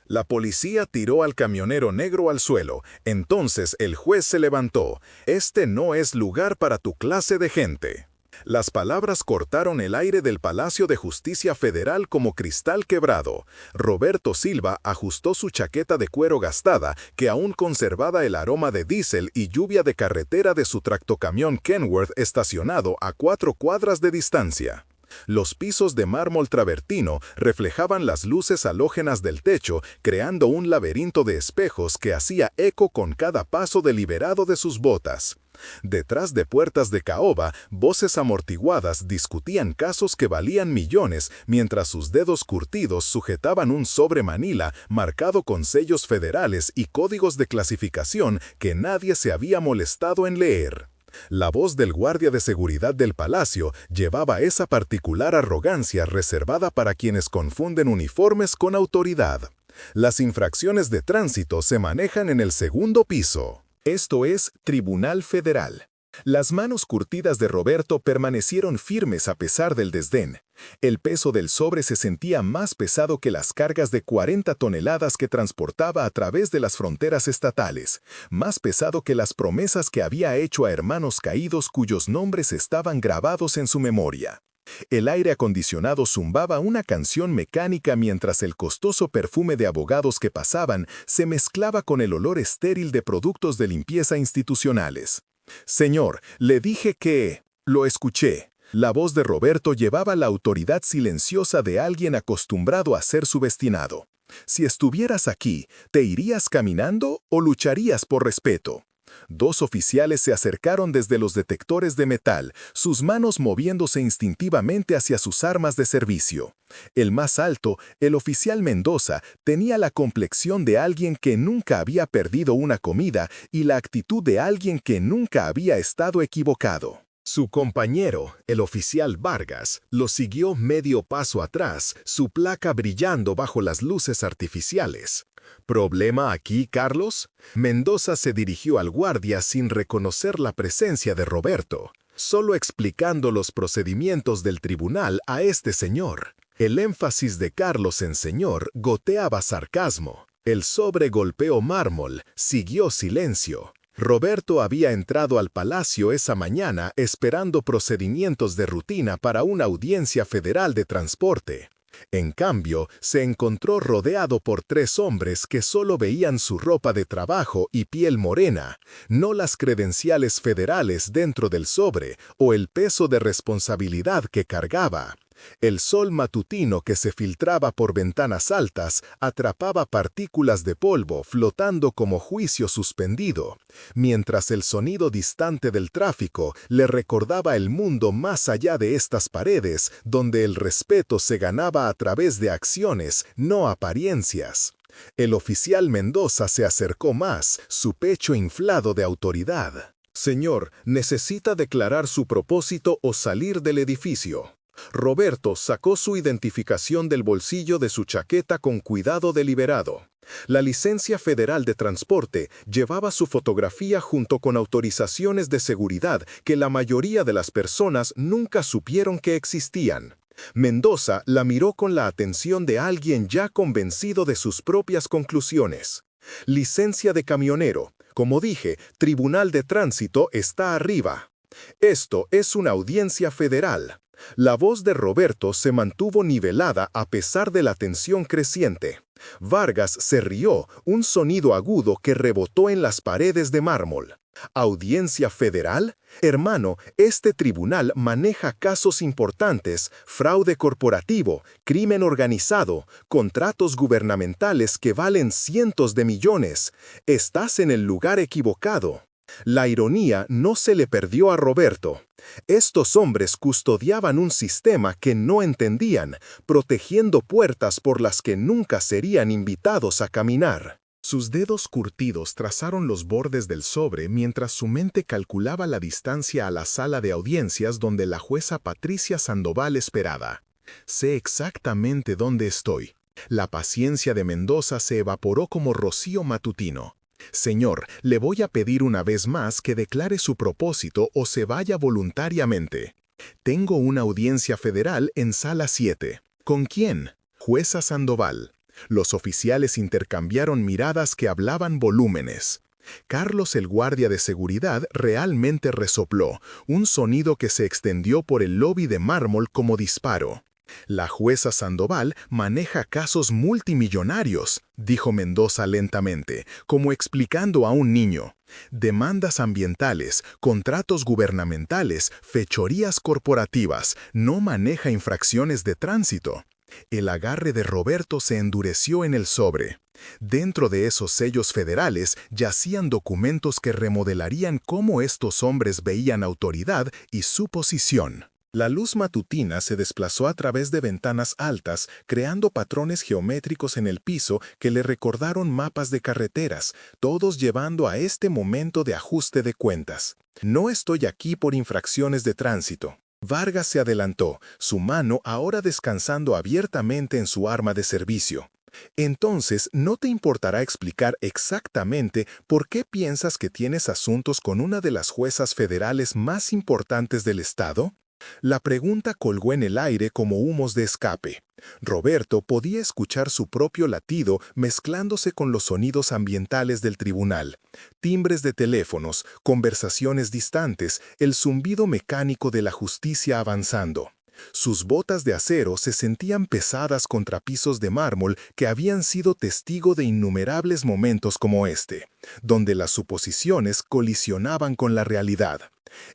La policía tiró al camionero negro al suelo. Entonces el juez se levantó. Este no es lugar para tu clase de gente. Las palabras cortaron el aire del Palacio de Justicia Federal como cristal quebrado. Roberto Silva ajustó su chaqueta de cuero gastada, que aún conservaba el aroma de diésel y lluvia de carretera de su tractocamión Kenworth estacionado a 4 cuadras de distancia. Los pisos de mármol travertino reflejaban las luces halógenas del techo, creando un laberinto de espejos que hacía eco con cada paso deliberado de sus botas. Detrás de puertas de caoba, voces amortiguadas discutían casos que valían millones, mientras sus dedos curtidos sujetaban un sobre Manila marcado con sellos federales y códigos de clasificación que nadie se había molestado en leer. La voz del guardia de seguridad del palacio llevaba esa particular arrogancia reservada para quienes confunden uniformes con autoridad. Las infracciones de tránsito se manejan en el segundo piso. Esto es Tribunal Federal. Las manos curtidas de Roberto permanecieron firmes a pesar del desdén. El peso del sobre se sentía más pesado que las cargas de 40 toneladas que transportaba a través de las fronteras estatales, más pesado que las promesas que había hecho a hermanos caídos cuyos nombres estaban grabados en su memoria. El aire acondicionado zumbaba una canción mecánica mientras el costoso perfume de abogados que pasaban se mezclaba con el olor estéril de productos de limpieza institucionales. «Señor, le dije que...» «Lo escuché». La voz de Roberto llevaba la autoridad silenciosa de alguien acostumbrado a ser subestimado. «Si estuvieras aquí, ¿te irías caminando o lucharías por respeto?» Dos oficiales se acercaron desde los detectores de metal, sus manos moviéndose instintivamente hacia sus armas de servicio. El más alto, el oficial Mendoza, tenía la complexión de alguien que nunca había perdido una comida y la actitud de alguien que nunca había estado equivocado. Su compañero, el oficial Vargas, lo siguió medio paso atrás, su placa brillando bajo las luces artificiales. ¿Problema aquí, Carlos? Mendoza se dirigió al guardia sin reconocer la presencia de Roberto, solo explicando los procedimientos del tribunal a este señor. El énfasis de Carlos en señor goteaba sarcasmo. El sobre golpeó mármol, siguió silencio. Roberto había entrado al palacio esa mañana esperando procedimientos de rutina para una audiencia federal de transporte. En cambio, se encontró rodeado por 3 hombres que solo veían su ropa de trabajo y piel morena, no las credenciales federales dentro del sobre o el peso de responsabilidad que cargaba. El sol matutino que se filtraba por ventanas altas atrapaba partículas de polvo flotando como juicio suspendido, mientras el sonido distante del tráfico le recordaba el mundo más allá de estas paredes, donde el respeto se ganaba a través de acciones, no apariencias. El oficial Mendoza se acercó más, su pecho inflado de autoridad. «Señor, necesita declarar su propósito o salir del edificio». Roberto sacó su identificación del bolsillo de su chaqueta con cuidado deliberado. La licencia federal de transporte llevaba su fotografía junto con autorizaciones de seguridad que la mayoría de las personas nunca supieron que existían. Mendoza la miró con la atención de alguien ya convencido de sus propias conclusiones. Licencia de camionero. Como dije, Tribunal de Tránsito está arriba. Esto es una audiencia federal. La voz de Roberto se mantuvo nivelada a pesar de la tensión creciente. Vargas se rió, un sonido agudo que rebotó en las paredes de mármol. ¿Audiencia federal? Hermano, este tribunal maneja casos importantes, fraude corporativo, crimen organizado, contratos gubernamentales que valen cientos de millones. Estás en el lugar equivocado. La ironía no se le perdió a Roberto. Estos hombres custodiaban un sistema que no entendían, protegiendo puertas por las que nunca serían invitados a caminar. Sus dedos curtidos trazaron los bordes del sobre mientras su mente calculaba la distancia a la sala de audiencias donde la jueza Patricia Sandoval esperaba. Sé exactamente dónde estoy. La paciencia de Mendoza se evaporó como rocío matutino. Señor, le voy a pedir una vez más que declare su propósito o se vaya voluntariamente. Tengo una audiencia federal en sala 7. ¿Con quién? Jueza Sandoval. Los oficiales intercambiaron miradas que hablaban volúmenes. Carlos, el guardia de seguridad, realmente resopló, un sonido que se extendió por el lobby de mármol como disparo. «La jueza Sandoval maneja casos multimillonarios», dijo Mendoza lentamente, como explicando a un niño. «Demandas ambientales, contratos gubernamentales, fechorías corporativas, no maneja infracciones de tránsito». El agarre de Roberto se endureció en el sobre. Dentro de esos sellos federales yacían documentos que remodelarían cómo estos hombres veían autoridad y su posición. La luz matutina se desplazó a través de ventanas altas, creando patrones geométricos en el piso que le recordaron mapas de carreteras, todos llevando a este momento de ajuste de cuentas. «No estoy aquí por infracciones de tránsito». Vargas se adelantó, su mano ahora descansando abiertamente en su arma de servicio. «Entonces, ¿no te importará explicar exactamente por qué piensas que tienes asuntos con una de las juezas federales más importantes del estado?» La pregunta colgó en el aire como humos de escape. Roberto podía escuchar su propio latido mezclándose con los sonidos ambientales del tribunal. Timbres de teléfonos, conversaciones distantes, el zumbido mecánico de la justicia avanzando. Sus botas de acero se sentían pesadas contra pisos de mármol que habían sido testigo de innumerables momentos como este, donde las suposiciones colisionaban con la realidad.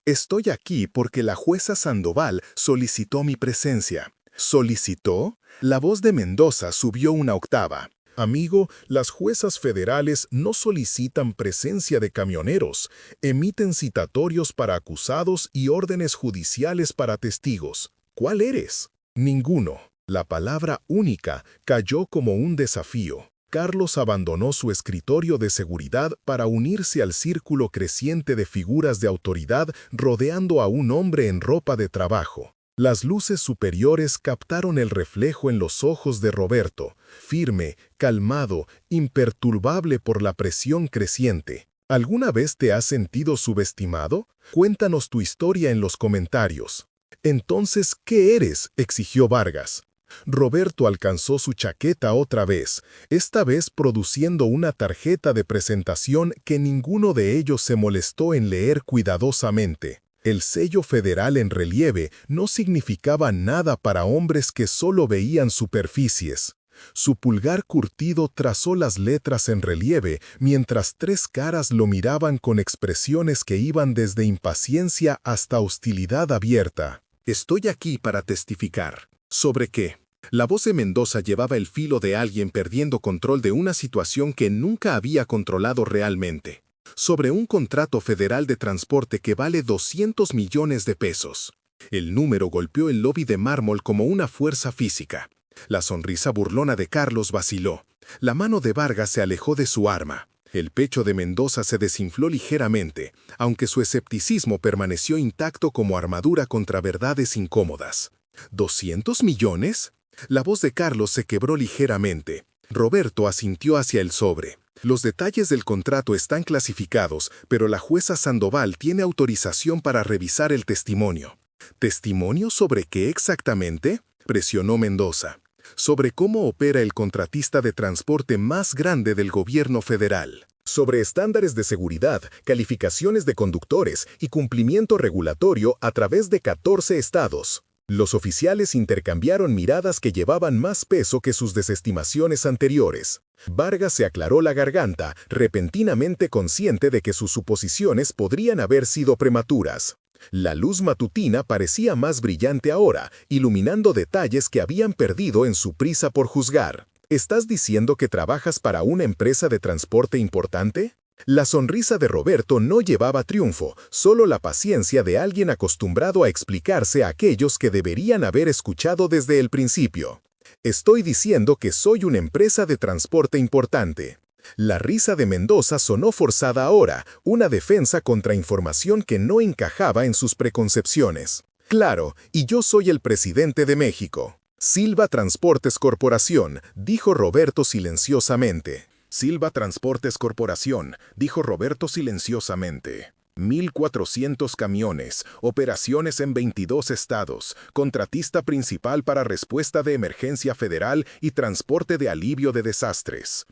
«Estoy aquí porque la jueza Sandoval solicitó mi presencia». ¿Solicitó? La voz de Mendoza subió una octava. «Amigo, las juezas federales no solicitan presencia de camioneros, emiten citatorios para acusados y órdenes judiciales para testigos. ¿Cuál eres?» «Ninguno». La palabra única cayó como un desafío. Carlos abandonó su escritorio de seguridad para unirse al círculo creciente de figuras de autoridad rodeando a un hombre en ropa de trabajo. Las luces superiores captaron el reflejo en los ojos de Roberto, firme, calmado, imperturbable por la presión creciente. ¿Alguna vez te has sentido subestimado? Cuéntanos tu historia en los comentarios. «Entonces, ¿qué eres?», exigió Vargas. Roberto alcanzó su chaqueta otra vez, esta vez produciendo una tarjeta de presentación que ninguno de ellos se molestó en leer cuidadosamente. El sello federal en relieve no significaba nada para hombres que solo veían superficies. Su pulgar curtido trazó las letras en relieve, mientras tres caras lo miraban con expresiones que iban desde impaciencia hasta hostilidad abierta. «Estoy aquí para testificar». ¿Sobre qué? La voz de Mendoza llevaba el filo de alguien perdiendo control de una situación que nunca había controlado realmente. Sobre un contrato federal de transporte que vale 200 millones de pesos. El número golpeó el lobby de mármol como una fuerza física. La sonrisa burlona de Carlos vaciló. La mano de Vargas se alejó de su arma. El pecho de Mendoza se desinfló ligeramente, aunque su escepticismo permaneció intacto como armadura contra verdades incómodas. ¿200 millones? La voz de Carlos se quebró ligeramente. Roberto asintió hacia el sobre. «Los detalles del contrato están clasificados, pero la jueza Sandoval tiene autorización para revisar el testimonio». «¿Testimonio sobre qué exactamente?», presionó Mendoza. «Sobre cómo opera el contratista de transporte más grande del gobierno federal. Sobre estándares de seguridad, calificaciones de conductores y cumplimiento regulatorio a través de 14 estados». Los oficiales intercambiaron miradas que llevaban más peso que sus desestimaciones anteriores. Vargas se aclaró la garganta, repentinamente consciente de que sus suposiciones podrían haber sido prematuras. La luz matutina parecía más brillante ahora, iluminando detalles que habían perdido en su prisa por juzgar. ¿Estás diciendo que trabajas para una empresa de transporte importante? La sonrisa de Roberto no llevaba triunfo, solo la paciencia de alguien acostumbrado a explicarse a aquellos que deberían haber escuchado desde el principio. «Estoy diciendo que soy una empresa de transporte importante». La risa de Mendoza sonó forzada ahora, una defensa contra información que no encajaba en sus preconcepciones. «Claro, y yo soy el presidente de México». «Silva Transportes Corporación», dijo Roberto silenciosamente. «Silva Transportes Corporación», dijo Roberto silenciosamente. 1.400 camiones, operaciones en 22 estados, contratista principal para respuesta de emergencia federal y transporte de alivio de desastres.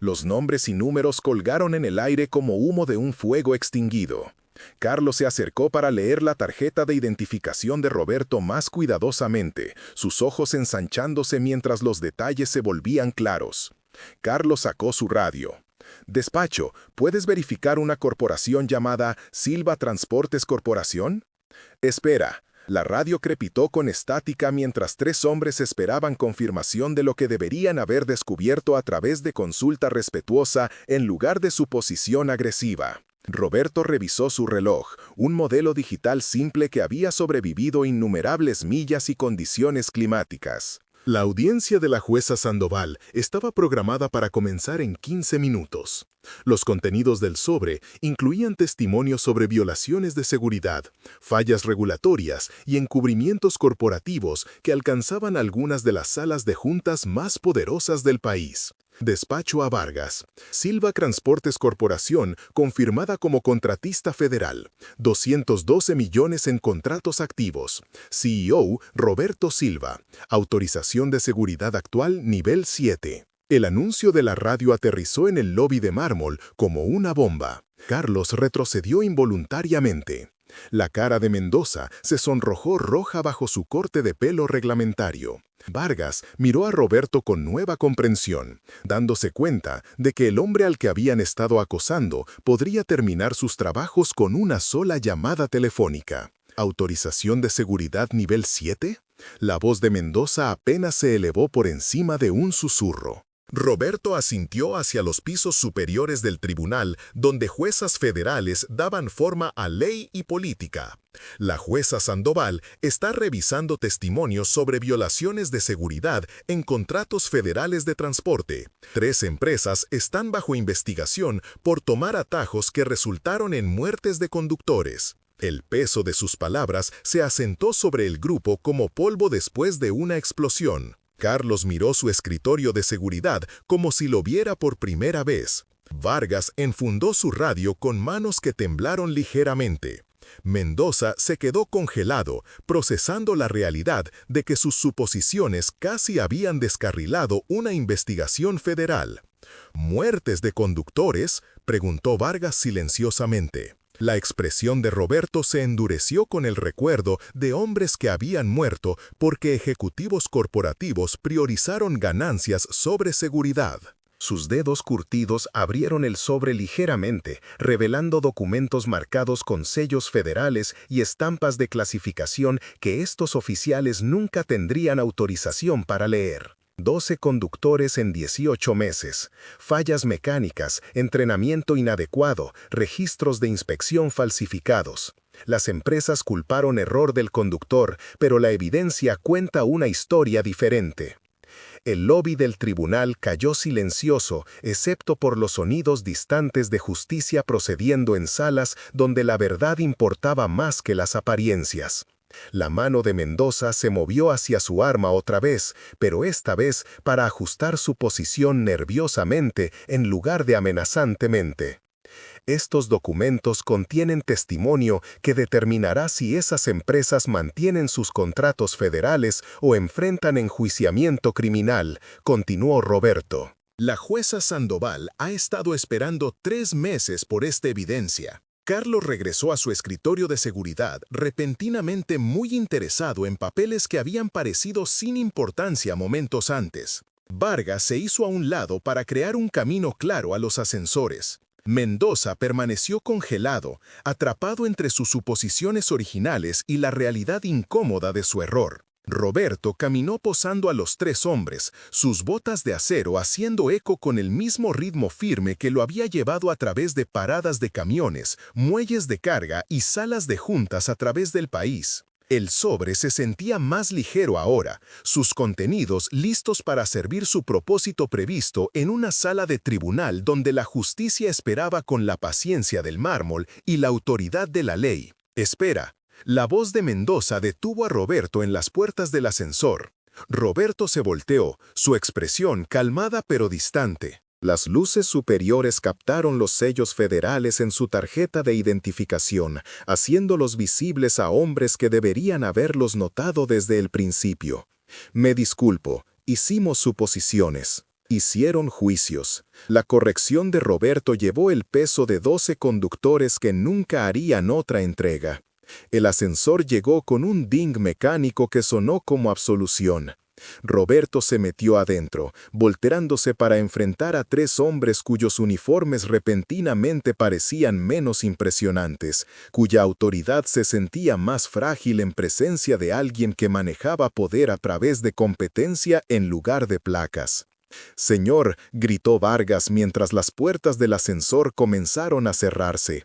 Los nombres y números colgaron en el aire como humo de un fuego extinguido. Carlos se acercó para leer la tarjeta de identificación de Roberto más cuidadosamente, sus ojos ensanchándose mientras los detalles se volvían claros. Carlos sacó su radio. «Despacho, ¿puedes verificar una corporación llamada Silva Transportes Corporación?» «Espera». La radio crepitó con estática mientras tres hombres esperaban confirmación de lo que deberían haber descubierto a través de consulta respetuosa en lugar de suposición agresiva. Roberto revisó su reloj, un modelo digital simple que había sobrevivido innumerables millas y condiciones climáticas. La audiencia de la jueza Sandoval estaba programada para comenzar en 15 minutos. Los contenidos del sobre incluían testimonios sobre violaciones de seguridad, fallas regulatorias y encubrimientos corporativos que alcanzaban algunas de las salas de juntas más poderosas del país. Despacho a Vargas. Silva Transportes Corporación confirmada como contratista federal. 212 millones en contratos activos. CEO Roberto Silva. Autorización de seguridad actual nivel 7. El anuncio de la radio aterrizó en el lobby de mármol como una bomba. Carlos retrocedió involuntariamente. La cara de Mendoza se sonrojó roja bajo su corte de pelo reglamentario. Vargas miró a Roberto con nueva comprensión, dándose cuenta de que el hombre al que habían estado acosando podría terminar sus trabajos con una sola llamada telefónica. ¿Autorización de seguridad nivel 7? La voz de Mendoza apenas se elevó por encima de un susurro. Roberto asintió hacia los pisos superiores del tribunal, donde juezas federales daban forma a ley y política. La jueza Sandoval está revisando testimonios sobre violaciones de seguridad en contratos federales de transporte. 3 empresas están bajo investigación por tomar atajos que resultaron en muertes de conductores. El peso de sus palabras se asentó sobre el grupo como polvo después de una explosión. Carlos miró su escritorio de seguridad como si lo viera por primera vez. Vargas enfundó su radio con manos que temblaron ligeramente. Mendoza se quedó congelado, procesando la realidad de que sus suposiciones casi habían descarrilado una investigación federal. ¿Muertes de conductores?, preguntó Vargas silenciosamente. La expresión de Roberto se endureció con el recuerdo de hombres que habían muerto porque ejecutivos corporativos priorizaron ganancias sobre seguridad. Sus dedos curtidos abrieron el sobre ligeramente, revelando documentos marcados con sellos federales y estampas de clasificación que estos oficiales nunca tendrían autorización para leer. 12 conductores en 18 meses, fallas mecánicas, entrenamiento inadecuado, registros de inspección falsificados. Las empresas culparon error del conductor, pero la evidencia cuenta una historia diferente. El lobby del tribunal cayó silencioso, excepto por los sonidos distantes de justicia procediendo en salas donde la verdad importaba más que las apariencias. La mano de Mendoza se movió hacia su arma otra vez, pero esta vez para ajustar su posición nerviosamente en lugar de amenazantemente. Estos documentos contienen testimonio que determinará si esas empresas mantienen sus contratos federales o enfrentan enjuiciamiento criminal, continuó Roberto. La jueza Sandoval ha estado esperando 3 meses por esta evidencia. Carlos regresó a su escritorio de seguridad, repentinamente muy interesado en papeles que habían parecido sin importancia momentos antes. Vargas se hizo a un lado para crear un camino claro a los ascensores. Mendoza permaneció congelado, atrapado entre sus suposiciones originales y la realidad incómoda de su error. Roberto caminó posando a los 3 hombres, sus botas de acero haciendo eco con el mismo ritmo firme que lo había llevado a través de paradas de camiones, muelles de carga y salas de juntas a través del país. El sobre se sentía más ligero ahora, sus contenidos listos para servir su propósito previsto en una sala de tribunal donde la justicia esperaba con la paciencia del mármol y la autoridad de la ley. «Espera». La voz de Mendoza detuvo a Roberto en las puertas del ascensor. Roberto se volteó, su expresión calmada pero distante. Las luces superiores captaron los sellos federales en su tarjeta de identificación, haciéndolos visibles a hombres que deberían haberlos notado desde el principio. Me disculpo, hicimos suposiciones. Hicieron juicios. La corrección de Roberto llevó el peso de 12 conductores que nunca harían otra entrega. El ascensor llegó con un ding mecánico que sonó como absolución. Roberto se metió adentro, volterándose para enfrentar a 3 hombres cuyos uniformes repentinamente parecían menos impresionantes, cuya autoridad se sentía más frágil en presencia de alguien que manejaba poder a través de competencia en lugar de placas. «Señor», gritó Vargas mientras las puertas del ascensor comenzaron a cerrarse.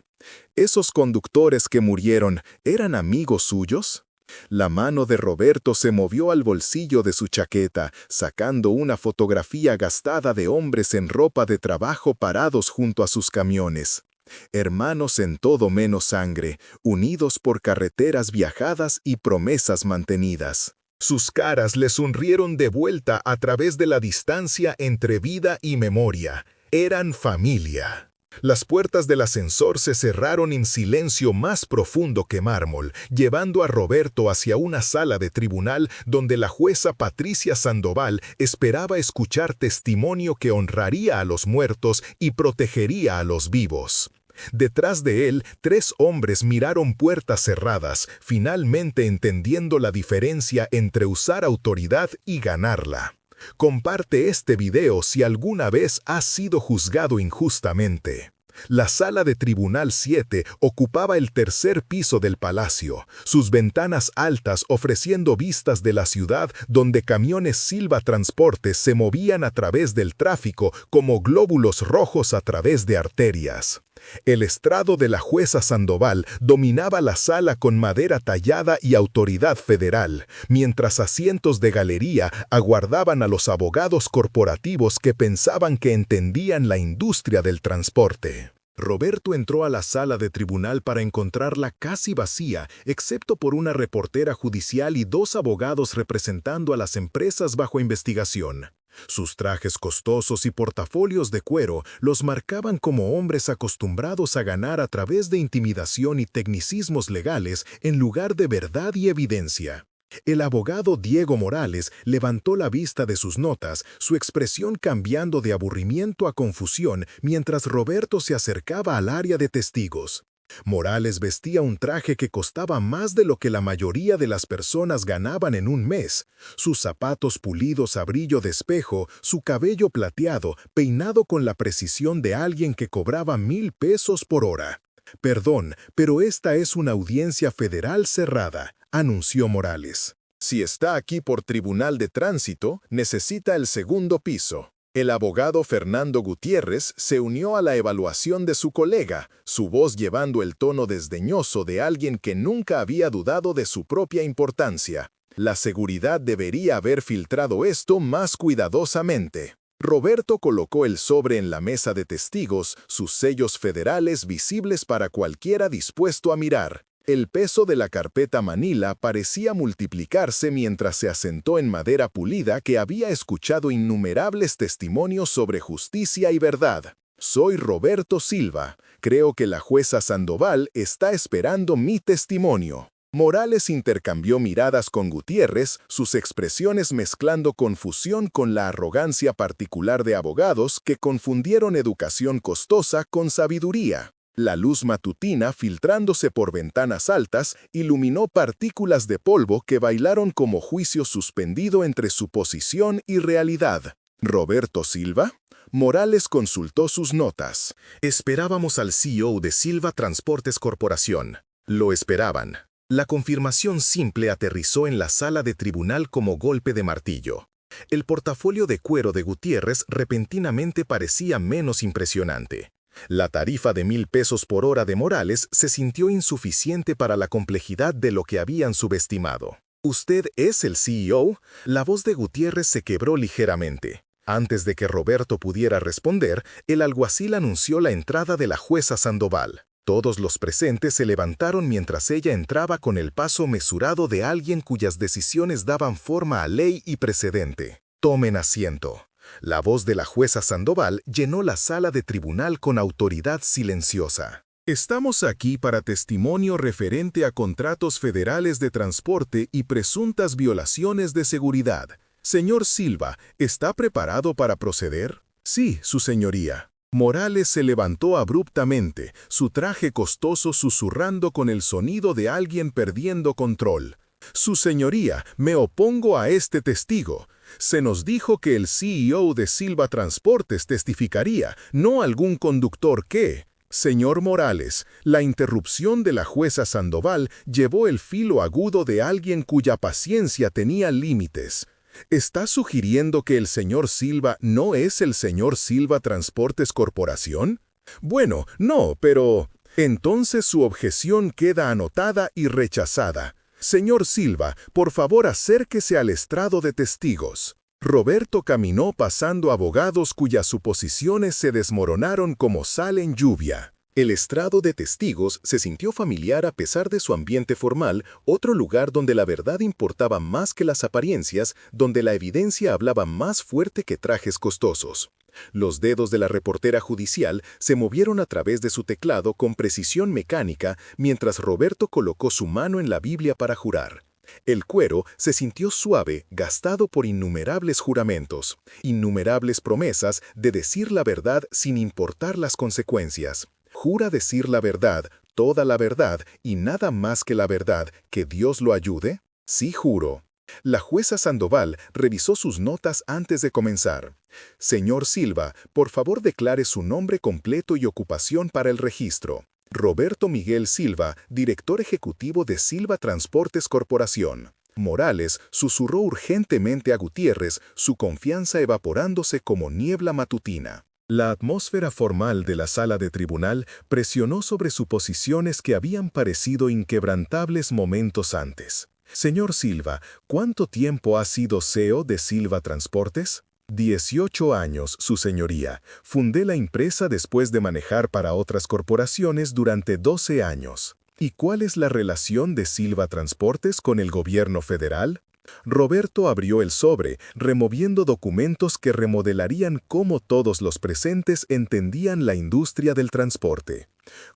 ¿Esos conductores que murieron eran amigos suyos? La mano de Roberto se movió al bolsillo de su chaqueta, sacando una fotografía gastada de hombres en ropa de trabajo parados junto a sus camiones. Hermanos en todo menos sangre, unidos por carreteras viajadas y promesas mantenidas. Sus caras le sonrieron de vuelta a través de la distancia entre vida y memoria. Eran familia. Las puertas del ascensor se cerraron en silencio más profundo que mármol, llevando a Roberto hacia una sala de tribunal donde la jueza Patricia Sandoval esperaba escuchar testimonio que honraría a los muertos y protegería a los vivos. Detrás de él, 3 hombres miraron puertas cerradas, finalmente entendiendo la diferencia entre usar autoridad y ganarla. Comparte este video si alguna vez has sido juzgado injustamente. La sala de Tribunal 7 ocupaba el 3er piso del palacio, sus ventanas altas ofreciendo vistas de la ciudad donde camiones Silva Transportes se movían a través del tráfico como glóbulos rojos a través de arterias. El estrado de la jueza Sandoval dominaba la sala con madera tallada y autoridad federal, mientras asientos de galería aguardaban a los abogados corporativos que pensaban que entendían la industria del transporte. Roberto entró a la sala de tribunal para encontrarla casi vacía, excepto por una reportera judicial y 2 abogados representando a las empresas bajo investigación. Sus trajes costosos y portafolios de cuero los marcaban como hombres acostumbrados a ganar a través de intimidación y tecnicismos legales en lugar de verdad y evidencia. El abogado Diego Morales levantó la vista de sus notas, su expresión cambiando de aburrimiento a confusión mientras Roberto se acercaba al área de testigos. Morales vestía un traje que costaba más de lo que la mayoría de las personas ganaban en un mes. Sus zapatos pulidos a brillo de espejo, su cabello plateado, peinado con la precisión de alguien que cobraba 1,000 pesos por hora. «Perdón, pero esta es una audiencia federal cerrada», anunció Morales. «Si está aquí por Tribunal de Tránsito, necesita el 2º piso». El abogado Fernando Gutiérrez se unió a la evaluación de su colega, su voz llevando el tono desdeñoso de alguien que nunca había dudado de su propia importancia. La seguridad debería haber filtrado esto más cuidadosamente. Roberto colocó el sobre en la mesa de testigos, sus sellos federales visibles para cualquiera dispuesto a mirar. El peso de la carpeta Manila parecía multiplicarse mientras se asentó en madera pulida que había escuchado innumerables testimonios sobre justicia y verdad. «Soy Roberto Silva. Creo que la jueza Sandoval está esperando mi testimonio». Morales intercambió miradas con Gutiérrez, sus expresiones mezclando confusión con la arrogancia particular de abogados que confundieron educación costosa con sabiduría. La luz matutina, filtrándose por ventanas altas, iluminó partículas de polvo que bailaron como juicio suspendido entre suposición y realidad. ¿Roberto Silva? Morales consultó sus notas. Esperábamos al CEO de Silva Transportes Corporación. Lo esperaban. La confirmación simple aterrizó en la sala de tribunal como golpe de martillo. El portafolio de cuero de Gutiérrez repentinamente parecía menos impresionante. La tarifa de 1,000 pesos por hora de Morales se sintió insuficiente para la complejidad de lo que habían subestimado. «¿Usted es el CEO?» La voz de Gutiérrez se quebró ligeramente. Antes de que Roberto pudiera responder, el alguacil anunció la entrada de la jueza Sandoval. Todos los presentes se levantaron mientras ella entraba con el paso mesurado de alguien cuyas decisiones daban forma a ley y precedente. «Tomen asiento». La voz de la jueza Sandoval llenó la sala de tribunal con autoridad silenciosa. Estamos aquí para testimonio referente a contratos federales de transporte y presuntas violaciones de seguridad. Señor Silva, ¿está preparado para proceder? Sí, su señoría. Morales se levantó abruptamente, su traje costoso susurrando con el sonido de alguien perdiendo control. Su señoría, me opongo a este testigo. Se nos dijo que el CEO de Silva Transportes testificaría, no algún conductor que... Señor Morales, la interrupción de la jueza Sandoval llevó el filo agudo de alguien cuya paciencia tenía límites. ¿Está sugiriendo que el señor Silva no es el señor Silva Transportes Corporación? Bueno, no, pero... Entonces su objeción queda anotada y rechazada. Señor Silva, por favor acérquese al estrado de testigos. Roberto caminó pasando abogados cuyas suposiciones se desmoronaron como sal en lluvia. El estrado de testigos se sintió familiar a pesar de su ambiente formal, otro lugar donde la verdad importaba más que las apariencias, donde la evidencia hablaba más fuerte que trajes costosos. Los dedos de la reportera judicial se movieron a través de su teclado con precisión mecánica mientras Roberto colocó su mano en la Biblia para jurar. El cuero se sintió suave, gastado por innumerables juramentos, innumerables promesas de decir la verdad sin importar las consecuencias. ¿Jura decir la verdad, toda la verdad y nada más que la verdad, que Dios lo ayude? Sí, juro. La jueza Sandoval revisó sus notas antes de comenzar. Señor Silva, por favor declare su nombre completo y ocupación para el registro. Roberto Miguel Silva, director ejecutivo de Silva Transportes Corporación. Morales susurró urgentemente a Gutiérrez, su confianza evaporándose como niebla matutina. La atmósfera formal de la sala de tribunal presionó sobre suposiciones que habían parecido inquebrantables momentos antes. Señor Silva, ¿cuánto tiempo ha sido CEO de Silva Transportes? 18 años, su señoría. Fundé la empresa después de manejar para otras corporaciones durante 12 años. ¿Y cuál es la relación de Silva Transportes con el gobierno federal? Roberto abrió el sobre, removiendo documentos que remodelarían cómo todos los presentes entendían la industria del transporte.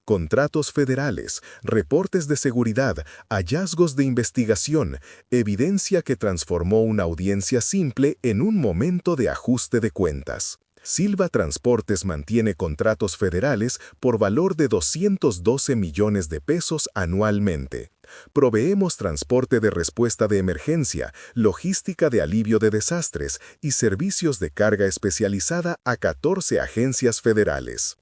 Contratos federales, reportes de seguridad, hallazgos de investigación, evidencia que transformó una audiencia simple en un momento de ajuste de cuentas. Silva Transportes mantiene contratos federales por valor de 212 millones de pesos anualmente. Proveemos transporte de respuesta de emergencia, logística de alivio de desastres y servicios de carga especializada a 14 agencias federales.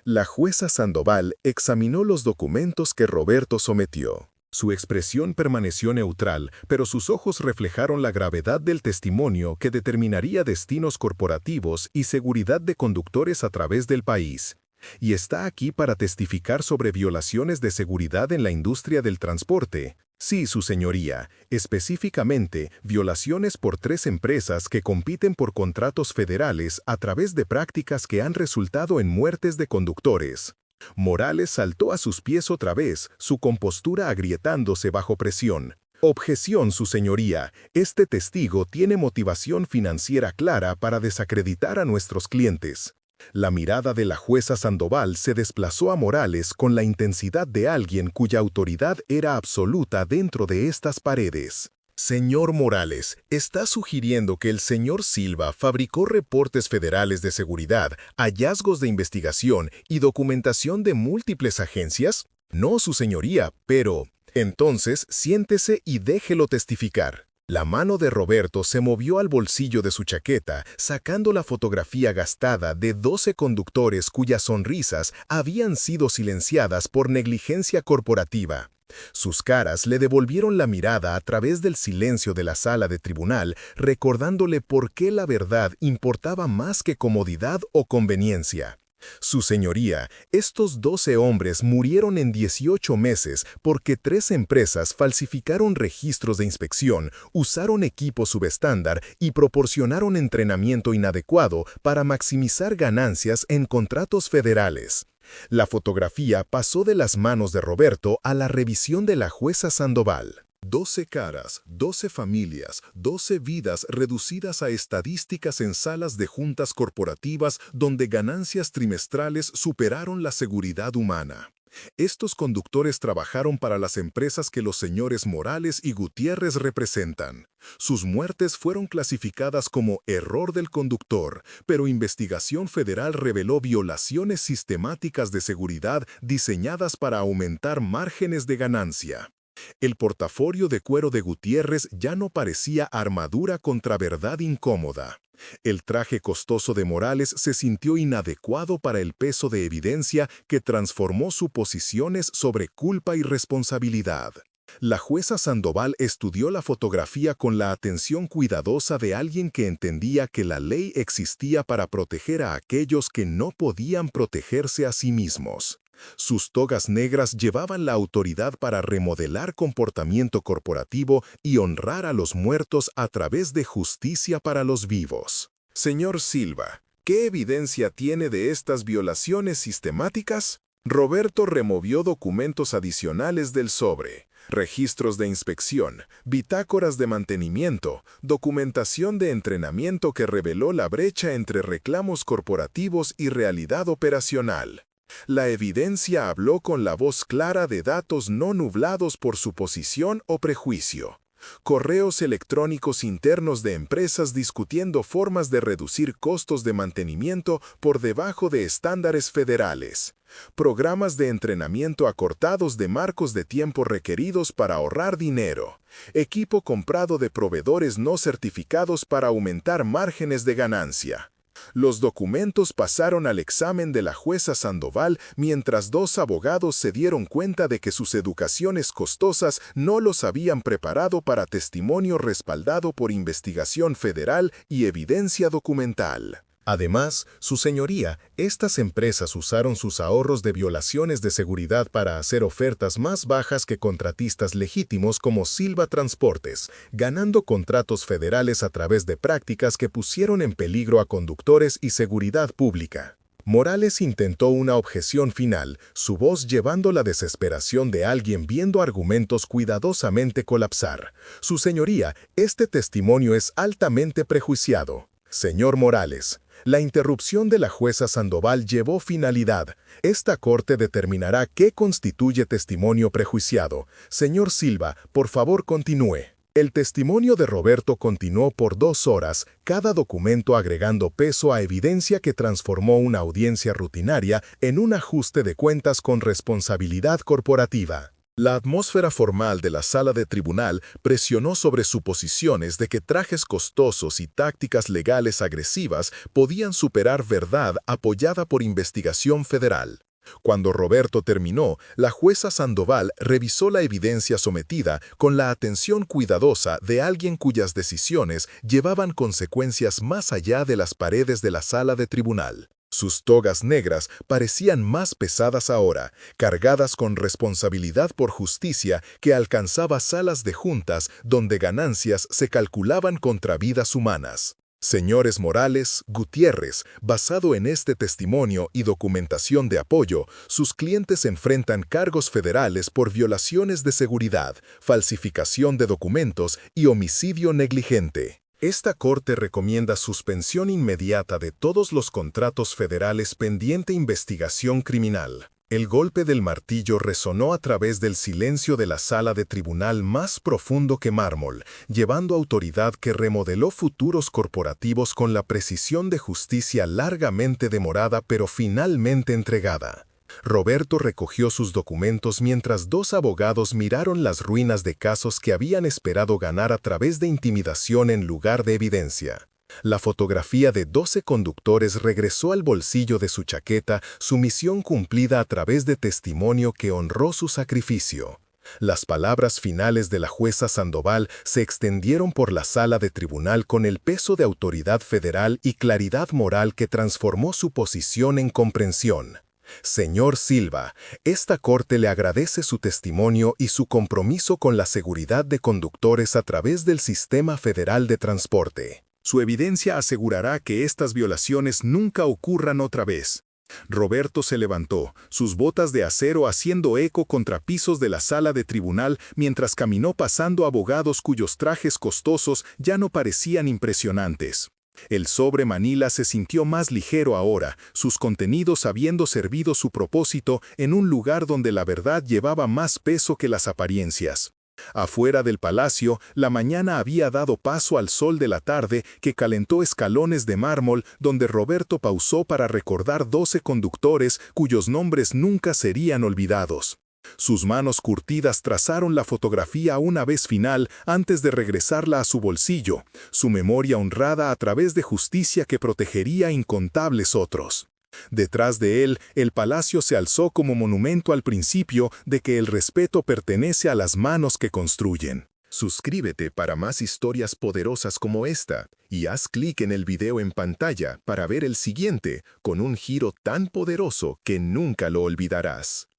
La jueza Sandoval examinó los documentos que Roberto sometió. Su expresión permaneció neutral, pero sus ojos reflejaron la gravedad del testimonio que determinaría destinos corporativos y seguridad de conductores a través del país. Y está aquí para testificar sobre violaciones de seguridad en la industria del transporte. Sí, su señoría, específicamente violaciones por 3 empresas que compiten por contratos federales a través de prácticas que han resultado en muertes de conductores. Morales saltó a sus pies otra vez, su compostura agrietándose bajo presión. Objeción, su señoría. Este testigo tiene motivación financiera clara para desacreditar a nuestros clientes. La mirada de la jueza Sandoval se desplazó a Morales con la intensidad de alguien cuya autoridad era absoluta dentro de estas paredes. Señor Morales, ¿está sugiriendo que el señor Silva fabricó reportes federales de seguridad, hallazgos de investigación y documentación de múltiples agencias? No, su señoría, pero... Entonces, siéntese y déjelo testificar. La mano de Roberto se movió al bolsillo de su chaqueta, sacando la fotografía gastada de 12 conductores cuyas sonrisas habían sido silenciadas por negligencia corporativa. Sus caras le devolvieron la mirada a través del silencio de la sala de tribunal, recordándole por qué la verdad importaba más que comodidad o conveniencia. Su señoría, estos 12 hombres murieron en 18 meses porque 3 empresas falsificaron registros de inspección, usaron equipo subestándar y proporcionaron entrenamiento inadecuado para maximizar ganancias en contratos federales. La fotografía pasó de las manos de Roberto a la revisión de la jueza Sandoval. 12 caras, 12 familias, 12 vidas reducidas a estadísticas en salas de juntas corporativas donde ganancias trimestrales superaron la seguridad humana. Estos conductores trabajaron para las empresas que los señores Morales y Gutiérrez representan. Sus muertes fueron clasificadas como error del conductor, pero investigación federal reveló violaciones sistemáticas de seguridad diseñadas para aumentar márgenes de ganancia. El portafolio de cuero de Gutiérrez ya no parecía armadura contra verdad incómoda. El traje costoso de Morales se sintió inadecuado para el peso de evidencia que transformó suposiciones sobre culpa y responsabilidad. La jueza Sandoval estudió la fotografía con la atención cuidadosa de alguien que entendía que la ley existía para proteger a aquellos que no podían protegerse a sí mismos. Sus togas negras llevaban la autoridad para remodelar comportamiento corporativo y honrar a los muertos a través de justicia para los vivos. Señor Silva, ¿qué evidencia tiene de estas violaciones sistemáticas? Roberto removió documentos adicionales del sobre, registros de inspección, bitácoras de mantenimiento, documentación de entrenamiento que reveló la brecha entre reclamos corporativos y realidad operacional. La evidencia habló con la voz clara de datos no nublados por suposición o prejuicio. Correos electrónicos internos de empresas discutiendo formas de reducir costos de mantenimiento por debajo de estándares federales. Programas de entrenamiento acortados de marcos de tiempo requeridos para ahorrar dinero. Equipo comprado de proveedores no certificados para aumentar márgenes de ganancia. Los documentos pasaron al examen de la jueza Sandoval mientras dos abogados se dieron cuenta de que sus educaciones costosas no los habían preparado para testimonio respaldado por investigación federal y evidencia documental. Además, su señoría, estas empresas usaron sus ahorros de violaciones de seguridad para hacer ofertas más bajas que contratistas legítimos como Silva Transportes, ganando contratos federales a través de prácticas que pusieron en peligro a conductores y seguridad pública. Morales intentó una objeción final, su voz llevando la desesperación de alguien viendo argumentos cuidadosamente colapsar. Su señoría, este testimonio es altamente prejuiciado. Señor Morales, la interrupción de la jueza Sandoval llevó finalidad. Esta corte determinará qué constituye testimonio prejuiciado. Señor Silva, por favor continúe. El testimonio de Roberto continuó por 2 horas, cada documento agregando peso a evidencia que transformó una audiencia rutinaria en un ajuste de cuentas con responsabilidad corporativa. La atmósfera formal de la sala de tribunal presionó sobre suposiciones de que trajes costosos y tácticas legales agresivas podían superar verdad apoyada por investigación federal. Cuando Roberto terminó, la jueza Sandoval revisó la evidencia sometida con la atención cuidadosa de alguien cuyas decisiones llevaban consecuencias más allá de las paredes de la sala de tribunal. Sus togas negras parecían más pesadas ahora, cargadas con responsabilidad por justicia que alcanzaba salas de juntas donde ganancias se calculaban contra vidas humanas. Señores Morales, Gutiérrez, basado en este testimonio y documentación de apoyo, sus clientes enfrentan cargos federales por violaciones de seguridad, falsificación de documentos y homicidio negligente. Esta corte recomienda suspensión inmediata de todos los contratos federales pendiente investigación criminal. El golpe del martillo resonó a través del silencio de la sala de tribunal más profundo que mármol, llevando autoridad que remodeló futuros corporativos con la precisión de justicia largamente demorada pero finalmente entregada. Roberto recogió sus documentos mientras 2 abogados miraron las ruinas de casos que habían esperado ganar a través de intimidación en lugar de evidencia. La fotografía de 12 conductores regresó al bolsillo de su chaqueta, su misión cumplida a través de testimonio que honró su sacrificio. Las palabras finales de la jueza Sandoval se extendieron por la sala de tribunal con el peso de autoridad federal y claridad moral que transformó su posición en comprensión. Señor Silva, esta corte le agradece su testimonio y su compromiso con la seguridad de conductores a través del Sistema Federal de Transporte. Su evidencia asegurará que estas violaciones nunca ocurran otra vez. Roberto se levantó, sus botas de acero haciendo eco contra pisos de la sala de tribunal mientras caminó pasando abogados cuyos trajes costosos ya no parecían impresionantes. El sobre Manila se sintió más ligero ahora, sus contenidos habiendo servido su propósito en un lugar donde la verdad llevaba más peso que las apariencias. Afuera del palacio, la mañana había dado paso al sol de la tarde que calentó escalones de mármol donde Roberto pausó para recordar 12 conductores cuyos nombres nunca serían olvidados. Sus manos curtidas trazaron la fotografía una vez final antes de regresarla a su bolsillo, su memoria honrada a través de justicia que protegería a incontables otros. Detrás de él, el palacio se alzó como monumento al principio de que el respeto pertenece a las manos que construyen. Suscríbete para más historias poderosas como esta y haz clic en el video en pantalla para ver el siguiente con un giro tan poderoso que nunca lo olvidarás.